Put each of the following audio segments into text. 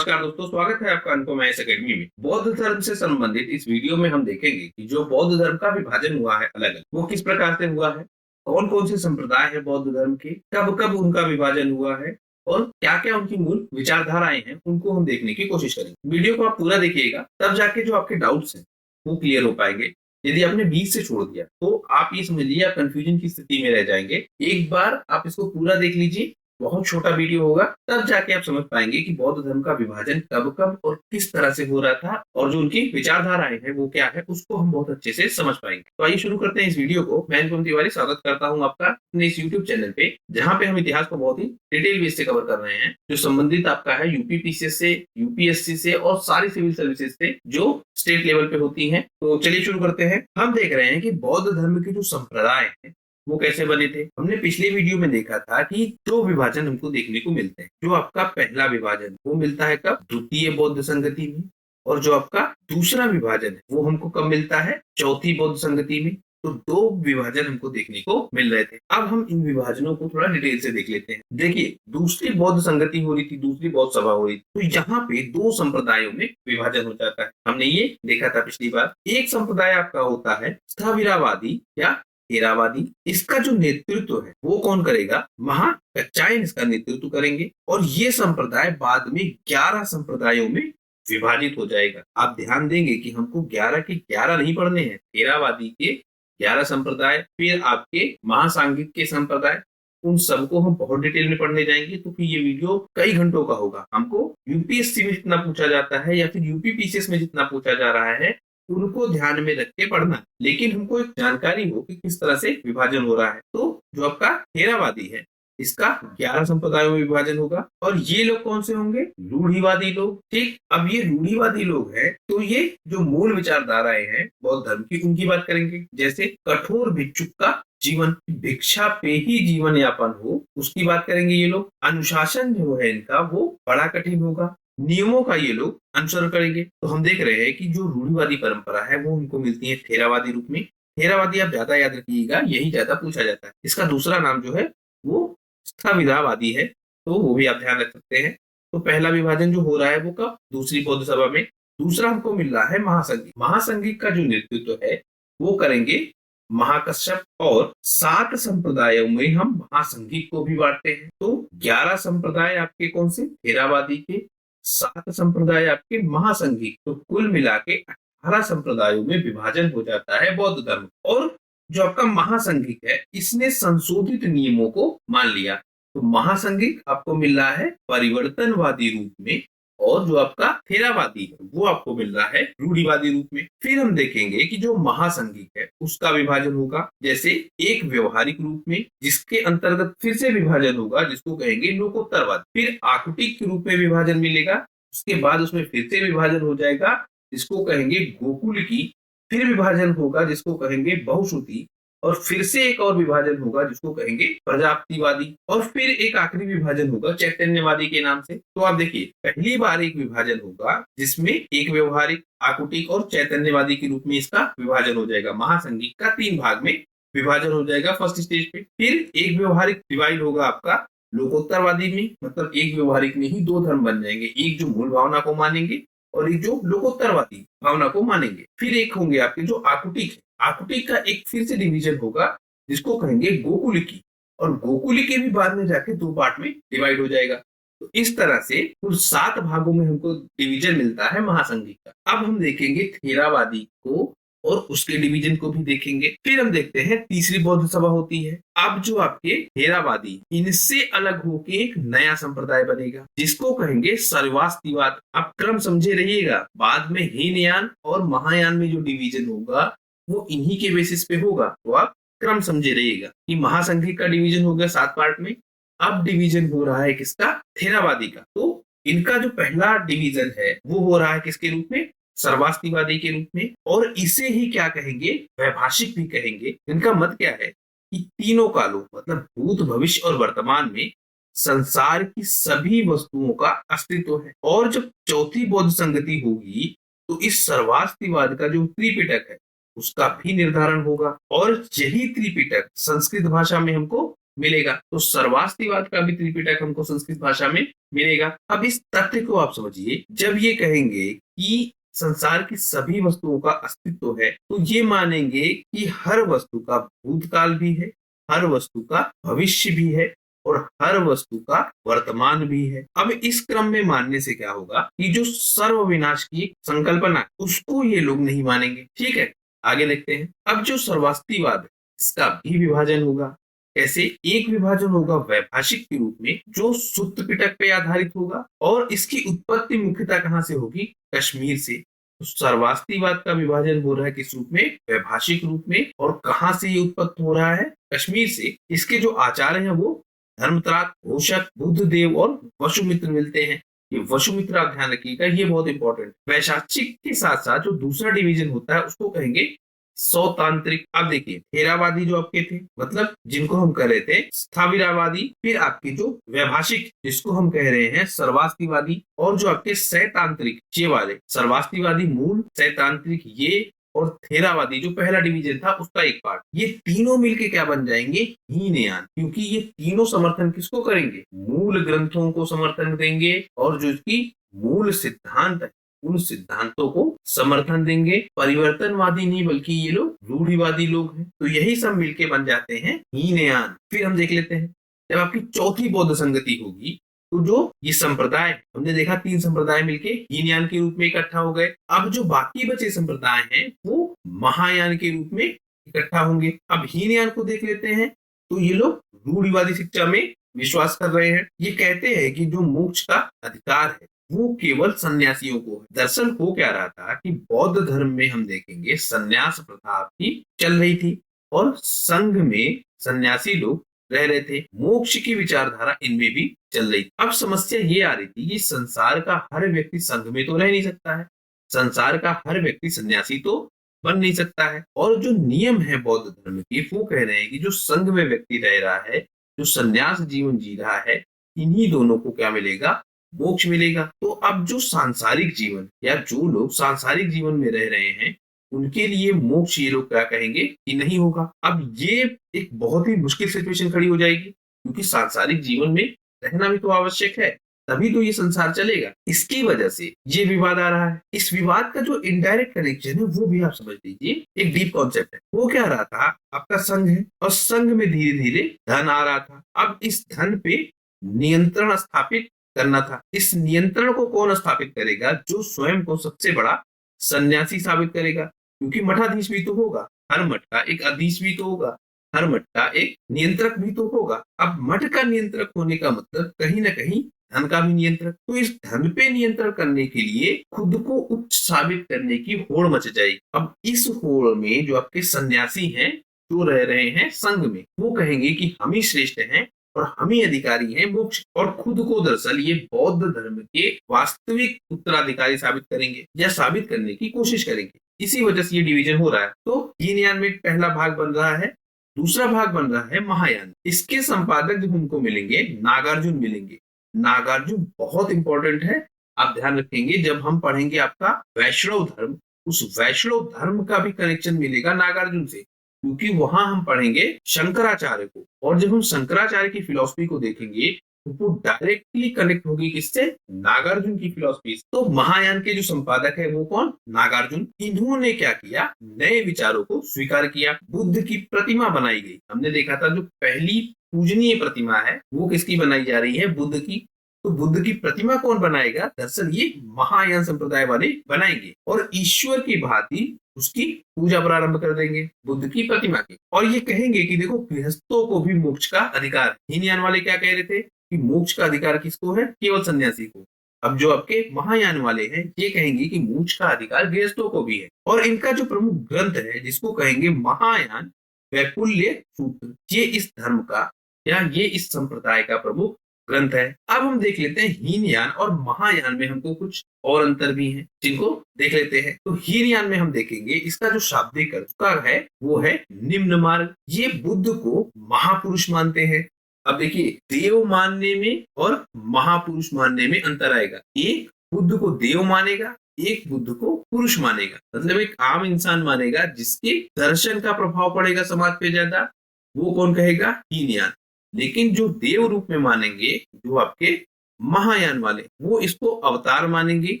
नमस्कार दोस्तों, स्वागत है आपका अनुपम आईएएस अकेडमी में। बौद्ध धर्म से संबंधित इस वीडियो में हम देखेंगे कि जो बौद्ध धर्म का विभाजन हुआ है अलग अलग, वो किस प्रकार से हुआ है, कौन कौन से संप्रदाय है बौद्ध धर्म के, कब कब उनका विभाजन हुआ है और क्या क्या उनकी मूल विचारधाराएं हैं, उनको हम देखने की कोशिश करेंगे। वीडियो को आप पूरा देखिएगा, तब जाके जो आपके डाउट्स हैं वो क्लियर हो पाएंगे। यदि आपने बीच से छोड़ दिया तो आप ये समझ लीजिए आप कंफ्यूजन की स्थिति में रह जाएंगे। एक बार आप इसको पूरा देख लीजिए, बहुत छोटा वीडियो होगा, तब जाके आप समझ पाएंगे कि बौद्ध धर्म का विभाजन कब कब और किस तरह से हो रहा था और जो उनकी विचारधाराएं हैं वो क्या है, उसको हम बहुत अच्छे से समझ पाएंगे। तो आइए शुरू करते हैं इस वीडियो को। मैं अनुपम तिवारी स्वागत करता हूं आपका अपने इस यूट्यूब चैनल पे, जहां पे हम इतिहास को बहुत ही डिटेल बेस से कवर कर रहे हैं, जो संबंधित आपका है यूपी पीसीएस से, यूपीएससी से और सारी सिविल सर्विसेज से जो स्टेट लेवल पे होती हैं। तो चलिए शुरू करते हैं। हम देख रहे हैं कि बौद्ध धर्म के जो संप्रदाय है वो कैसे बने थे। हमने पिछले वीडियो में देखा था कि दो विभाजन हमको देखने को मिलते हैं। जो आपका पहला विभाजन वो मिलता है कब, द्वितीय बौद्ध संगति में, और जो आपका दूसरा विभाजन है वो हमको कब मिलता है, चौथी बौद्ध संगति में। तो दो विभाजन हमको देखने को मिल रहे थे। अब हम इन विभाजनों को थोड़ा डिटेल से देख लेते हैं। देखिए, दूसरी बौद्ध संगति हो रही थी, दूसरी बौद्ध सभा हो रही थी, तो यहाँ पे दो संप्रदायों में विभाजन हो जाता है। हमने ये देखा था पिछली बार। एक संप्रदाय आपका होता है स्थाविरावादी या हेरावादी। इसका जो नेतृत्व है वो कौन करेगा, महाकच्चायन इसका नेतृत्व करेंगे, और ये संप्रदाय बाद में 11 संप्रदायों में विभाजित हो जाएगा। आप ध्यान देंगे कि हमको 11 के 11 नहीं पढ़ने हैं। हेरावादी के 11 संप्रदाय, फिर आपके महासांगिक के संप्रदाय, उन सबको हम बहुत डिटेल में पढ़ने जाएंगे। तो फिर ये वीडियो कई घंटों का होगा। हमको यूपीएससी में जितना पूछा जाता है या फिर यूपी पीसीएस में जितना पूछा जा रहा है उनको ध्यान में रख के पढ़ना, लेकिन हमको एक जानकारी हो कि किस तरह से विभाजन हो रहा है। तो जो आपका हेरावादी है इसका 11 संप्रदायों में विभाजन होगा, और ये लोग कौन से होंगे, रूढ़िवादी लोग। ठीक, अब ये रूढ़िवादी लोग हैं तो ये जो मूल विचारधाराएं हैं बौद्ध धर्म की उनकी बात करेंगे। जैसे कठोर भिक्षुक का जीवन, भिक्षा पे ही जीवन यापन हो, उसकी बात करेंगे ये लोग। अनुशासन जो है इनका वो बड़ा कठिन होगा, नियमों का ये लोग अनुसरण करेंगे। तो हम देख रहे हैं कि जो रूढ़िवादी परंपरा है वो उनको मिलती है थेरावादी रूप में। थेरावादी आप ज्यादा याद रखिएगा, यही ज्यादा पूछा जाता है। इसका दूसरा नाम जो है वो स्थविरावादी है, तो वो भी आप ध्यान रख सकते हैं। तो पहला विभाजन जो हो रहा है वो कब, दूसरी बौद्ध सभा में। दूसरा हमको मिल रहा है महासंघिक। महासंघिक का जो नेतृत्व है वो करेंगे महाकश्यप, और 7 संप्रदायों में हम महासंघिक को भी बांटते हैं। तो 11 संप्रदाय आपके कौन से, थेरावादी के, 7 संप्रदाय आपके महासंघिक, तो कुल मिला के 18 संप्रदायों में विभाजन हो जाता है बौद्ध धर्म। और जो आपका महासंघिक है इसने संशोधित नियमों को मान लिया। तो महासंघिक आपको मिल रहा है परिवर्तनवादी रूप में, और जो आपका थेरावादी है वो आपको मिल रहा है रूढ़िवादी रूप में। फिर हम देखेंगे कि जो महासंघिक है उसका विभाजन होगा जैसे एक व्यवहारिक रूप में, जिसके अंतर्गत फिर से विभाजन होगा जिसको कहेंगे लोकोत्तरवादी। फिर आकुटिक के रूप में विभाजन मिलेगा, उसके बाद उसमें फिर से विभाजन हो जाएगा जिसको कहेंगे गोकुल की। फिर विभाजन होगा जिसको कहेंगे बहुश्रुति, और फिर से एक और विभाजन होगा जिसको कहेंगे प्रजापतिवादी, और फिर एक आखिरी विभाजन होगा चैतन्यवादी के नाम से। तो आप देखिए, पहली बार एक विभाजन होगा जिसमें एक व्यवहारिक, आकुटिक और चैतन्यवादी के रूप में इसका विभाजन हो जाएगा। महासंघिक का 3 भाग में विभाजन हो जाएगा फर्स्ट स्टेज पे। फिर एक व्यवहारिक डिवाइड होगा आपका लोकोत्तरवादी में, मतलब एक व्यवहारिक में ही 2 धर्म बन जाएंगे, एक जो मूल भावना को मानेंगे और एक जो लोकोत्तरवादी भावना को मानेंगे। फिर एक होंगे आपके जो आकुटिक है, आकुटिक का एक फिर से डिवीजन होगा जिसको कहेंगे गोकुलिकी, और गोकुलिकी भी बाद में जाके 2 पार्ट में डिवाइड हो जाएगा। तो इस तरह से कुल 7 भागों में हमको डिवीजन मिलता है महासंघिक का। अब हम देखेंगे थेरावादी को और उसके डिवीजन को भी देखेंगे। फिर हम देखते हैं तीसरी बौद्ध सभा होती है। अब जो आपके थेरावादी, इनसे अलग होके एक नया संप्रदाय बनेगा जिसको कहेंगे सर्वास्तिवाद। आप क्रम समझे रहिएगा, बाद में हीनयान और महायान में जो डिवीजन होगा वो इन्हीं के बेसिस पे होगा। तो आप क्रम समझे रहिएगा कि महासंघिक का डिवीजन हो गया 7 पार्ट में। अब डिवीजन हो रहा है किसका, थेरावादी का। तो इनका जो पहला डिवीजन है वो हो रहा है किसके रूप में, सर्वास्तिवादी के रूप में, और इसे ही क्या कहेंगे, वैभाषिक भी कहेंगे। इनका मत क्या है कि तीनों कालों, मतलब भूत, भविष्य और वर्तमान में संसार की सभी वस्तुओं का अस्तित्व है। और जब चौथी बौद्ध संगति होगी तो इस सर्वास्तिवाद का जो त्रिपिटक है उसका भी निर्धारण होगा, और यही त्रिपिटक संस्कृत भाषा में हमको मिलेगा। तो सर्वास्तिवाद का भी त्रिपिटक हमको संस्कृत भाषा में मिलेगा। अब इस तथ्य को आप समझिए, जब ये कहेंगे कि संसार की सभी वस्तुओं का अस्तित्व है, तो ये मानेंगे कि हर वस्तु का भूतकाल भी है, हर वस्तु का भविष्य भी है और हर वस्तु का वर्तमान भी है। अब इस क्रम में मानने से क्या होगा कि जो सर्व विनाश की संकल्पना उसको ये लोग नहीं मानेंगे। ठीक है, आगे देखते हैं। अब जो सर्वास्तिवाद है इसका भी विभाजन होगा। कैसे? एक विभाजन होगा वैभाषिक के रूप में, जो सुत्त पिटक पे आधारित होगा और इसकी उत्पत्ति मुख्यतः कहां से होगी? कश्मीर से। तो सर्वास्तिवाद का विभाजन हो रहा है किस रूप में? वैभाषिक रूप में। और कहां से ये उत्पत्ति हो रहा है? कश्मीर से। इसके जो आचार्य हैं वो धर्मत्राट, घोषक, बुद्धदेव और वसुमित्र मिलते हैं। ये वसुमित्र आप ध्यान रखिएगा, ये बहुत इंपॉर्टेंट। वैशाचिक के साथ साथ जो दूसरा डिवीजन होता है उसको कहेंगे सौतांत्रिक। अब देखिए, थेरावादी जो आपके थे, मतलब जिनको हम कह रहे थे स्थाविरावादी, फिर आपके जो वैभाषिक जिसको हम कह रहे हैं सर्वास्तिवादी, और जो आपके सैतांत्रिक ये वाले, सर्वास्तिवादी मूल, सैतांत्रिक ये, और थेरावादी जो पहला डिवीजन था उसका एक पार्ट, ये तीनों मिलके क्या बन जाएंगे? हीनयान। क्योंकि ये तीनों समर्थन किसको करेंगे? मूल ग्रंथों को समर्थन देंगे और जो इसकी मूल सिद्धांत है उन सिद्धांतों को समर्थन देंगे। परिवर्तनवादी नहीं, बल्कि ये लोग रूढ़िवादी लोग हैं। तो यही सब मिलके बन जाते हैं हीनयान। फिर हम देख लेते हैं, जब आपकी चौथी बौद्ध संगति होगी तो जो ये संप्रदाय, हमने देखा 3 संप्रदाय मिलके हीनयान के रूप में इकट्ठा हो गए। अब जो बाकी बचे संप्रदाय हैं वो महायान के रूप में इकट्ठा होंगे। अब हीनयान को देख लेते हैं, तो ये लोग रूढ़िवादी शिक्षा में विश्वास कर रहे हैं। ये कहते हैं कि जो मोक्ष का अधिकार है वो केवल सन्यासियों को है। दरअसल हो क्या रहा था कि बौद्ध धर्म में हम देखेंगे संन्यास प्रथा भी चल रही थी और संघ में सन्यासी लोग रह रहे थे। मोक्ष की विचारधारा इनमें भी चल रही थी। अब समस्या ये आ रही थी कि संसार का हर व्यक्ति संघ में तो रह नहीं सकता है, संसार का हर व्यक्ति सन्यासी तो बन नहीं सकता है। और जो नियम है बौद्ध धर्म के, वो कह रहे हैं कि जो संघ में व्यक्ति रह रहा है, जो सन्यास जीवन जी रहा है, इन्हीं दोनों को क्या मिलेगा? मोक्ष मिलेगा। तो अब जो सांसारिक जीवन या जो लोग सांसारिक जीवन में रह रहे हैं उनके लिए मोक्ष ये लोग क्या कहेंगे कि नहीं होगा। अब ये एक बहुत ही मुश्किल सिचुएशन खड़ी हो जाएगी, क्योंकि सांसारिक जीवन में रहना भी तो आवश्यक है, तभी तो ये संसार चलेगा। इसकी वजह से ये विवाद आ रहा है। इस विवाद का जो इनडायरेक्ट कनेक्शन है वो भी आप समझ लीजिए, एक डीप कॉन्सेप्ट है। वो क्या रहा था, आपका संघ है और संघ में धीरे धीरे धन आ रहा था। अब इस धन पे नियंत्रण स्थापित करना था। इस नियंत्रण को कौन स्थापित करेगा? जो स्वयं को सबसे बड़ा सन्यासी साबित करेगा, क्योंकि मठाधीश भी तो होगा, हर मठ का एक अधीश भी तो होगा, हर मठ का एक नियंत्रक भी तो होगा। अब मठ का नियंत्रक होने का मतलब कहीं ना कहीं धन का भी नियंत्रक। तो इस धन पे नियंत्रण करने के लिए खुद को उच्च साबित करने की होड़ मच जाएगी। अब इस होड़ में जो आपके सन्यासी हैं, जो रह रहे हैं संघ में, वो कहेंगे कि हम ही श्रेष्ठ हैं और हम ही अधिकारी हैं मोक्ष, और खुद को दरअसल ये बौद्ध धर्म के वास्तविक उत्तराधिकारी साबित करेंगे या साबित करने की कोशिश करेंगे। इसी वजह से ये डिवीजन हो रहा है। तो हीनयान में पहला भाग बन रहा है, दूसरा भाग बन रहा है महायान। इसके संपादक जो हमको मिलेंगे, नागार्जुन मिलेंगे। नागार्जुन बहुत इंपॉर्टेंट है, आप ध्यान रखेंगे जब हम पढ़ेंगे आपका वैष्णव धर्म, उस वैष्णव धर्म का भी कनेक्शन मिलेगा नागार्जुन से, क्योंकि वहां हम पढ़ेंगे शंकराचार्य को। और जब हम शंकराचार्य की फिलॉसफी को देखेंगे तो वो डायरेक्टली कनेक्ट होगी किससे? नागार्जुन की फिलॉसफी। तो महायान के जो संपादक है वो कौन? नागार्जुन। इन्होंने क्या किया? नए विचारों को स्वीकार किया। बुद्ध की प्रतिमा बनाई गई। हमने देखा था जो पहली पूजनीय प्रतिमा है वो किसकी बनाई जा रही है? बुद्ध की। तो बुद्ध की प्रतिमा कौन बनाएगा? दरअसल ये महायान संप्रदाय वाले बनाएंगे और ईश्वर की भांति उसकी पूजा प्रारंभ कर देंगे बुद्ध की प्रतिमा की। और ये कहेंगे कि देखो गृहस्थों को भी मोक्ष का अधिकार है। हीनयान वाले क्या कह रहे थे कि मोक्ष का अधिकार किसको है? केवल सन्यासी को। अब जो आपके महायान वाले हैं ये कहेंगे कि मोक्ष का अधिकार गृहस्थों को भी है। और इनका जो प्रमुख ग्रंथ है जिसको कहेंगे महायान वैकुल्य सूत्र, ये इस धर्म का या ये इस संप्रदाय का प्रमुख ग्रंथ है। अब हम देख लेते हैं हीनयान और महायान में हमको कुछ और अंतर भी हैं जिनको देख लेते हैं। तो हीनयान में हम देखेंगे इसका जो शाब्दिक अर्थ है वो है निम्न मार्ग। ये बुद्ध को महापुरुष मानते हैं। अब देखिए देव मानने में और महापुरुष मानने में अंतर आएगा। एक बुद्ध को देव मानेगा, एक बुद्ध को पुरुष मानेगा। मतलब एक आम इंसान मानेगा जिसके दर्शन का प्रभाव पड़ेगा समाज पे ज्यादा, वो कौन कहेगा? हीनयान। लेकिन जो देव रूप में मानेंगे, जो आपके महायान वाले, वो इसको अवतार मानेंगे।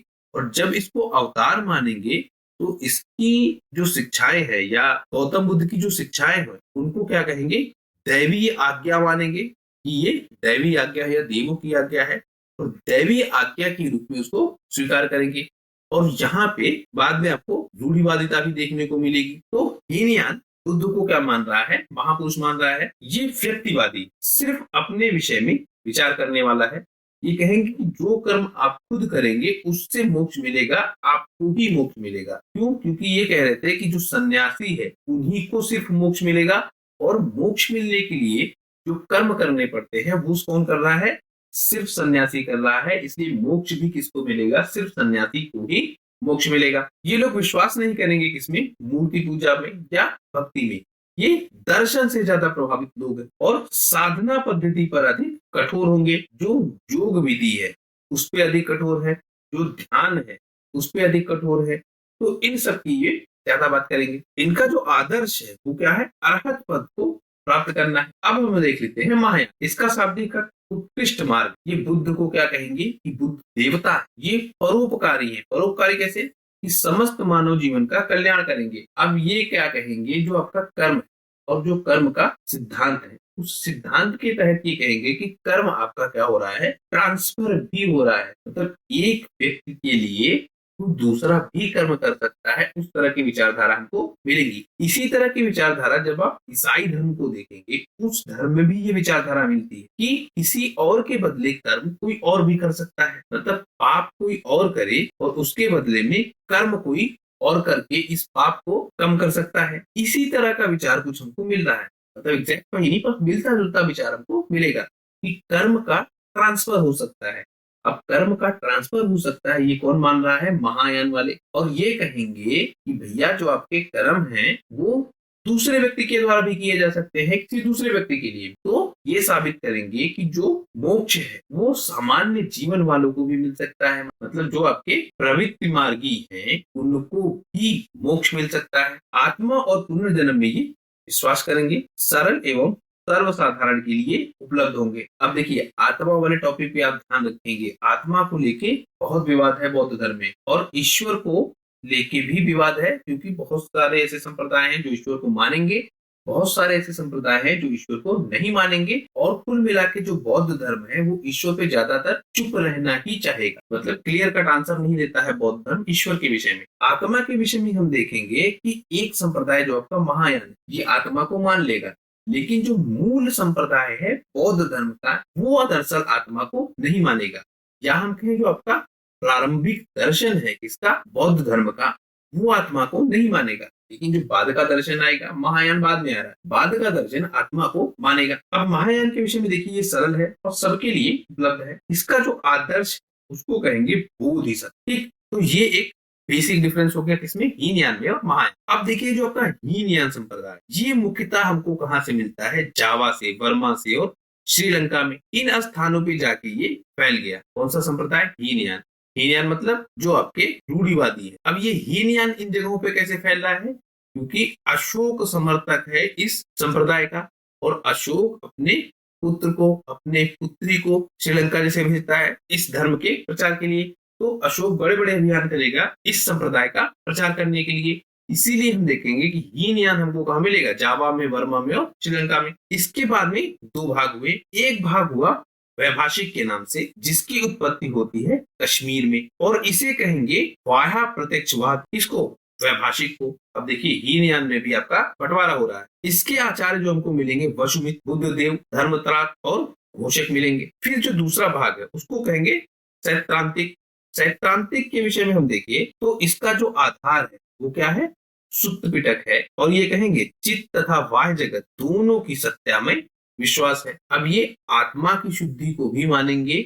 और जब इसको अवतार मानेंगे तो इसकी जो शिक्षाएं है या गौतम बुद्ध की जो शिक्षाएं हैं उनको क्या कहेंगे, दैवीय आज्ञा मानेंगे कि ये दैवी आज्ञा है या देवों की आज्ञा है, और दैवी आज्ञा के रूप में उसको स्वीकार करेंगे। और यहाँ पे बाद में आपको रूढ़िवादिता भी देखने को मिलेगी। तो हीनयान बुद्ध को क्या मान रहा है, महापुरुष मान रहा है, ये व्यक्तिवादी, सिर्फ अपने विषय में विचार करने वाला है। ये कहेंगे कि जो कर्म आप खुद करेंगे उससे मोक्ष मिलेगा, आपको ही मोक्ष मिलेगा। क्यों? क्योंकि ये कह रहे थे कि जो सन्यासी है उन्हीं को सिर्फ मोक्ष मिलेगा, और मोक्ष मिलने के लिए जो कर्म करने पड़ते हैं वो कौन कर रहा है, सिर्फ सन्यासी कर रहा है। इसलिए मोक्ष भी किसको मिलेगा, सिर्फ सन्यासी को ही मोक्ष मिलेगा। ये लोग विश्वास नहीं करेंगे किसमें, मूर्ति पूजा में या भक्ति में। ये दर्शन से ज्यादा प्रभावित लोग हैं और साधना पद्धति पर अधिक कठोर होंगे। जो योग विधि है उस पे अधिक कठोर है, जो ध्यान है उस पे अधिक कठोर है। तो इन सब की ये ज्यादा बात करेंगे। इनका जो आदर्श है वो क्या है, अरहत पद को प्राप्त करना है। अब हम देख लेते हैं महायान। इसका शाब्दिक अर्थ उत्कृष्ट मार्ग। ये बुद्ध को क्या कहेंगे कि बुद्ध देवता है, ये परोपकारी है। परोपकारी कैसे, कि समस्त मानव जीवन का कल्याण करेंगे। अब ये क्या कहेंगे, जो आपका कर्म है और जो कर्म का सिद्धांत है, उस सिद्धांत के तहत ये कहेंगे कि कर्म आपका क्या हो रहा है, ट्रांसफर भी हो रहा है। मतलब एक व्यक्ति के लिए कोई दूसरा भी कर्म कर सकता है, उस तरह की विचारधारा हमको मिलेगी। इसी तरह की विचारधारा जब आप ईसाई धर्म को देखेंगे, उस धर्म में भी ये विचारधारा मिलती है कि किसी और के बदले कर्म कोई और भी कर सकता है। मतलब पाप कोई और करे और उसके बदले में कर्म कोई और करके इस पाप को कम कर सकता है। इसी तरह का विचार कुछ हमको मिल रहा है। मतलब एग्जैक्ट तो नहीं, पर मिलता जुलता विचार हमको मिलेगा कि कर्म का ट्रांसफर हो सकता है। अब कर्म का ट्रांसफर हो सकता है, ये कौन मान रहा है, महायान वाले। और ये कहेंगे कि भैया जो आपके कर्म हैं वो दूसरे व्यक्ति के द्वारा भी किए जा सकते हैं, किसी दूसरे व्यक्ति के लिए। तो ये साबित करेंगे कि जो मोक्ष है वो सामान्य जीवन वालों को भी मिल सकता है। मतलब जो आपके प्रवृत्ति मार्गी हैं उनको भी मोक्ष मिल सकता है। आत्मा और पुनर्जन्म में ये विश्वास करेंगे, सरल एवं सर्वसाधारण के लिए उपलब्ध होंगे। अब देखिए आत्मा वाले टॉपिक पे आप ध्यान रखेंगे, आत्मा को लेके बहुत विवाद है बौद्ध धर्म में, और ईश्वर को लेके भी विवाद है, क्योंकि बहुत सारे ऐसे संप्रदाय हैं जो ईश्वर को मानेंगे, बहुत सारे ऐसे संप्रदाय हैं जो ईश्वर को नहीं मानेंगे। और कुल मिला के जो बौद्ध धर्म है वो ईश्वर पे ज्यादातर चुप रहना ही चाहेगा। मतलब क्लियर कट आंसर नहीं देता है बौद्ध धर्म ईश्वर के विषय में। आत्मा के विषय में हम देखेंगे कि एक संप्रदाय जो आपका महायान, ये आत्मा को मान लेगा, लेकिन जो मूल संप्रदाय है बौद्ध धर्म का वो दरअसल आत्मा को नहीं मानेगा। या हम कहें जो आपका प्रारंभिक दर्शन है किसका, बौद्ध धर्म का, वो आत्मा को नहीं मानेगा। लेकिन जो बाद का दर्शन आएगा, महायान बाद में आ रहा है, बाद का दर्शन आत्मा को मानेगा। अब महायान के विषय में देखिए ये सरल है और सबके लिए उपलब्ध है। इसका जो आदर्श उसको कहेंगे बोधिसत्व। ठीक, तो ये एक बेसिक डिफरेंस हो गया किसमें, हीनयान में और महायान। अब देखिए जो आपका हीनयान संप्रदाय, ये मुख्यतः हमको कहाँ से मिलता है, जावा से, बर्मा से और श्रीलंका में। इन स्थानों पे जाके ये फैल गया। कौन सा संप्रदाय, हीनयान। हीनयान मतलब जो आपके रूढ़िवादी है। अब ये हीनयान इन जगहों पे कैसे फैल रहा है, क्योंकि अशोक समर्थक है इस संप्रदाय का, और अशोक अपने पुत्र को, अपने पुत्री को श्रीलंका जैसे भेजता है इस धर्म के प्रचार के लिए। तो अशोक बड़े बड़े अभियान करेगा इस संप्रदाय का प्रचार करने के लिए। इसीलिए हम देखेंगे कि हीनयान हमको कहाँ मिलेगा, जावा में, बर्मा में और श्रीलंका में। इसके बाद में दो भाग हुए। एक भाग हुआ वैभाषिक के नाम से, जिसकी उत्पत्ति होती है कश्मीर में, और इसे कहेंगे वाह्य प्रत्यक्षवाद। इसको, वैभाषिक को। अब देखिए हीनयान में भी आपका बंटवारा हो रहा है। इसके आचार्य जो हमको मिलेंगे वसुमित, बुद्धदेव, धर्मत्राट और घोषक मिलेंगे। फिर जो दूसरा भाग है उसको कहेंगे सैद्धांतिक। सैद्धांतिक के विषय में हम देखिए तो इसका जो आधार है वो क्या है, सुत्त पिटक है, और ये कहेंगे चित्त तथा बाह्य जगत दोनों की सत्ता में विश्वास है। अब ये आत्मा की शुद्धि को भी मानेंगे,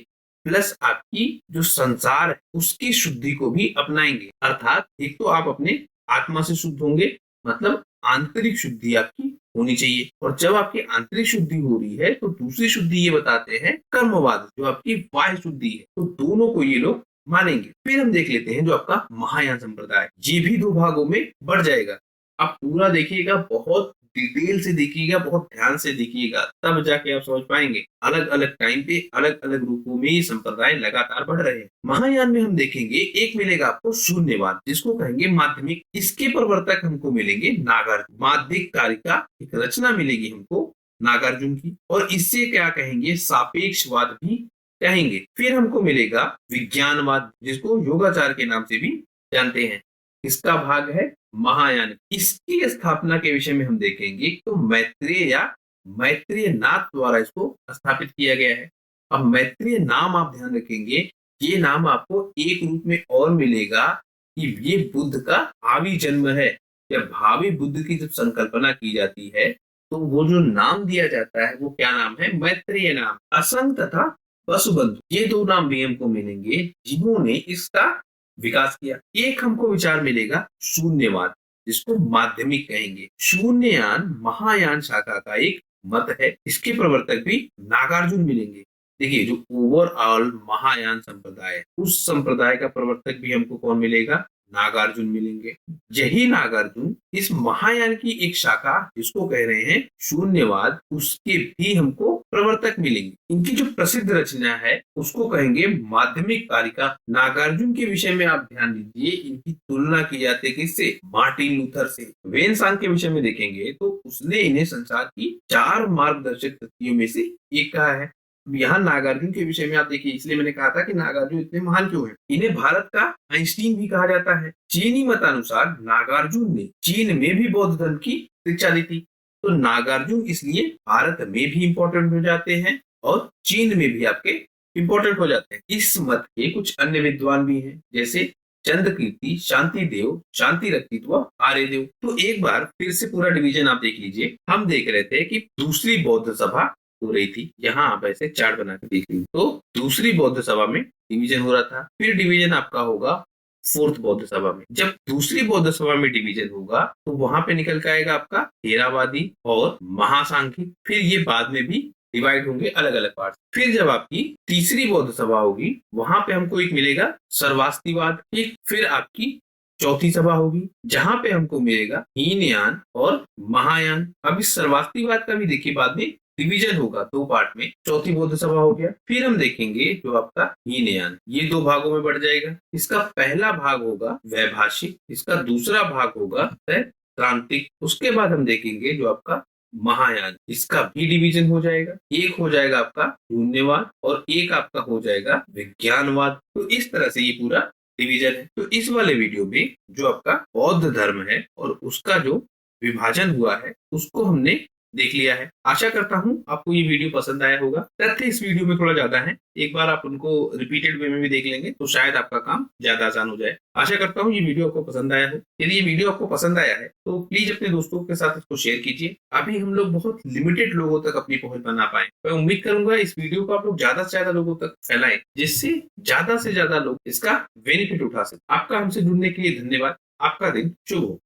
प्लस आपकी जो संसार है उसकी शुद्धि को भी अपनाएंगे। अर्थात एक तो आप अपने आत्मा से शुद्ध होंगे, मतलब आंतरिक शुद्धि आपकी होनी चाहिए, और जब आपकी आंतरिक शुद्धि हो रही है तो दूसरी शुद्धि ये बताते हैं कर्मवाद, जो आपकी बाह्य शुद्धि है। तो दोनों को ये लोग मानेंगे। फिर हम देख लेते हैं जो आपका महायान संप्रदाय, ये भी दो भागों में बढ़ जाएगा। अब पूरा देखिएगा, बहुत डिटेल से देखिएगा, बहुत ध्यान से देखिएगा, तब जाके आप समझ पाएंगे। अलग अलग टाइम पे अलग अलग रूपों में ये संप्रदाय लगातार बढ़ रहे हैं। महायान में हम देखेंगे एक मिलेगा आपको शून्यवाद, जिसको कहेंगे माध्यमिक। इसके प्रवर्तक हमको मिलेंगे नागार्जुन। माध्यमिक कार्य का एक रचना मिलेगी हमको नागार्जुन की, और इससे क्या कहेंगे, सापेक्षवाद भी कहेंगे। फिर हमको मिलेगा विज्ञानवाद, जिसको योगाचार के नाम से भी जानते हैं। इसका भाग है महायान। इसकी स्थापना के विषय में हम देखेंगे तो मैत्रेय या मैत्रेय नाथ द्वारा इसको स्थापित किया गया है। अब मैत्रेय नाम आप ध्यान रखेंगे, ये नाम आपको एक रूप में और मिलेगा कि ये बुद्ध का भावी जन्म है। जब भावी बुद्ध की जब संकल्पना की जाती है तो वो जो नाम दिया जाता है वो क्या नाम है, मैत्रेय नाम। असंग तथा वसुबंधु, ये दो नाम भी हमको मिलेंगे जिन्होंने इसका विकास किया। एक हमको विचार मिलेगा शून्यवाद, जिसको माध्यमिक कहेंगे। शून्ययान महायान शाखा का एक मत है। इसके प्रवर्तक भी नागार्जुन मिलेंगे। देखिए, जो ओवरऑल महायान संप्रदाय है, उस संप्रदाय का प्रवर्तक भी हमको कौन मिलेगा, नागार्जुन मिलेंगे। यही नागार्जुन इस महायान की एक शाखा, जिसको कह रहे हैं शून्यवाद, उसके भी हमको प्रवर्तक मिलेंगे। इनकी जो प्रसिद्ध रचना है उसको कहेंगे माध्यमिक कारिका। नागार्जुन के विषय में आप ध्यान दीजिए, इनकी तुलना की जाती है किससे, मार्टिन लूथर से। वेनसांग के विषय में देखेंगे तो उसने इन्हें संसार की 4 मार्गदर्शक शक्तियों में से एक कहा है। यहाँ नागार्जुन के विषय में आप देखिए, इसलिए मैंने कहा था कि नागार्जुन इतने महान क्यों हैं। इन्हें भारत का आइंस्टीन भी कहा जाता है। चीनी मतानुसार नागार्जुन ने चीन में भी बौद्ध धर्म की शिक्षा दी थी, तो नागार्जुन इसलिए भारत में भी इंपॉर्टेंट हो जाते हैं और चीन में भी आपके इंपॉर्टेंट हो जाते हैं। इस मत के कुछ अन्य विद्वान भी हैं, जैसे चंद्रकीर्ति, शांति देव, शांति रक्षित्व, आर्यदेव। तो एक बार फिर से पूरा डिवीजन आप देख लीजिए। हम देख रहे थे कि दूसरी बौद्ध सभा हो रही थी, यहाँ आप ऐसे चार्ट बना के देख लीजिए। तो दूसरी बौद्ध सभा में डिवीजन हो रहा था। फिर डिवीजन आपका होगा 4th बौद्ध सभा में। जब दूसरी बौद्ध सभा में डिवीजन होगा तो वहां पे निकल के आएगा आपका थेरावादी और महासांख्यिक। फिर ये बाद में भी डिवाइड होंगे अलग अलग पार्ट। फिर जब आपकी तीसरी बौद्ध सभा होगी, वहां पे हमको एक मिलेगा सर्वास्तिवाद। फिर आपकी चौथी सभा होगी, जहां पे हमको मिलेगा हीनयान और महायान। अब इस सर्वास्तिवाद का भी देखिए बाद में डिवीजन होगा 2 पार्ट में। चौथी बौद्ध सभा हो गया। फिर हम देखेंगे जो आपका हीनयान, ये 2 भागों में बढ़ जाएगा। इसका पहला भाग होगा वैभाषिक, इसका दूसरा भाग होगा क्रांतिक। उसके बाद हम देखेंगे जो आपका महायान, इसका भी डिवीजन हो जाएगा। एक हो जाएगा आपका शून्यवाद और एक आपका हो जाएगा विज्ञानवाद। तो इस तरह से ये पूरा डिवीजन है। तो इस वाले वीडियो में जो आपका बौद्ध धर्म है और उसका जो विभाजन हुआ है उसको हमने देख लिया है। आशा करता हूँ आपको ये वीडियो पसंद आया होगा। तथ्य इस वीडियो में थोड़ा ज्यादा है, एक बार आप उनको रिपीटेड वे में भी देख लेंगे तो शायद आपका काम ज्यादा आसान हो जाए। आशा करता हूँ ये वीडियो आपको पसंद आया हो। यदि ये वीडियो आपको पसंद आया है तो प्लीज अपने दोस्तों के साथ इसको शेयर कीजिए। अभी हम लोग बहुत लिमिटेड लोगों तक अपनी पहुंच बना पाए। मैं उम्मीद करूंगा इस वीडियो को आप लोग ज्यादा से ज्यादा लोगों तक फैलाएं, जिससे ज्यादा से ज्यादा लोग इसका बेनिफिट उठा सके। आपका हमसे जुड़ने के लिए धन्यवाद। आपका दिन शुभ हो।